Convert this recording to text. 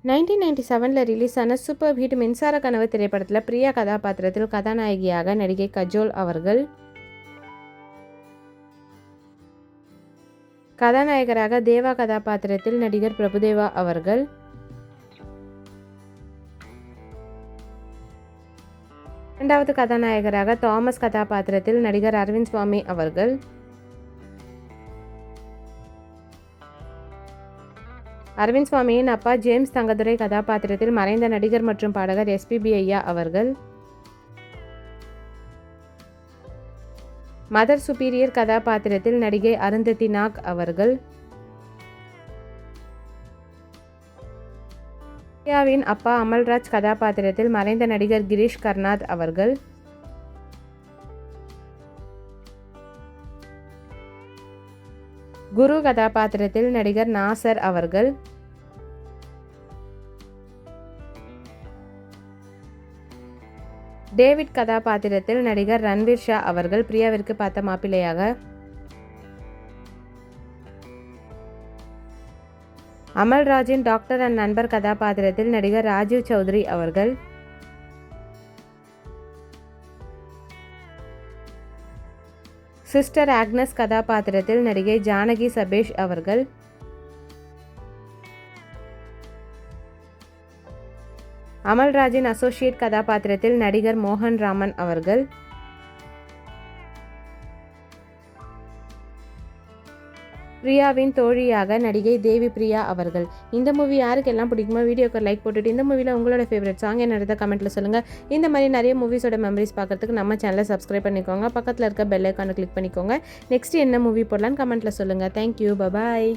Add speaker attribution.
Speaker 1: 1997 release ஆன super hit மின்சார கனவு திரைப்படத்தில் பிரியா கதாபாத்திரத்தில் கதாநாயகியாக நடிகை கஜோல் அவர்கள், கதாநாயகராக தேவா கதாபாத்திரத்தில் நடிகர் பிரபுதேவா அவர்கள், இரண்டாவது கதாநாயகராக தாமஸ் கதாபாத்திரத்தில் நடிகர் அரவிந்த் சுவாமி அவர்கள், அரவிந்த் சுவாமியின் அப்பா ஜேம்ஸ் தங்கதுரை கதாபாத்திரத்தில் மறைந்த நடிகர் மற்றும் பாடகர் எஸ்பிபி ஐயா அவர்கள், மதர் சுப்பீரியர் கதாபாத்திரத்தில் நடிகை அருந்ததி நாக் அவர்கள், பிரியாவின் அப்பா அமல்ராஜ் கதாபாத்திரத்தில் மறைந்த நடிகர் கிரீஷ் கர்நாத் அவர்கள், குரு கதாபாத்திரத்தில் நடிகர் நாசர் அவர்கள், டேவிட் கதாபாத்திரத்தில் நடிகர் ரன்வீர் ஷா அவர்கள் பிரியாவிற்கு பார்த்த மாப்பிள்ளையாக, அமல்ராஜின் டாக்டர் அண்ட் நண்பர் கதாபாத்திரத்தில் நடிகர் ராஜீவ் சௌத்ரி அவர்கள், சிஸ்டர் ஆக்னஸ் கதாபாத்திரத்தில் நடிகை ஜானகி சபேஷ் அவர்கள், அமல்ராஜின் அசோசியேட் கதாபாத்திரத்தில் நடிகர் மோகன் ராமன் அவர்கள், பிரியாவின் தோழியாக நடிகை தேவி பிரியா அவர்கள். இந்த மூவி யாருக்கெல்லாம் பிடிக்குமோ வீடியோக்கு லைக் போட்டுட்டு இந்த மூவியில் உங்களோட ஃபேவரட் சாங் என்னன்றதை கமெண்ட்டில் சொல்லுங்கள். இந்த மாதிரி நிறைய மூவிஸோட மெமரிஸ் பார்க்கறதுக்கு நம்ம சேனலை சப்ஸ்கிரைப் பண்ணிக்கோங்க. பக்கத்தில் இருக்க பெல் ஐக்கானை கிளிக் பண்ணிக்கோங்க. நெக்ஸ்ட் என்ன மூவி போடலான்னு கமெண்ட்டில் சொல்லுங்கள். Thank you, bye bye.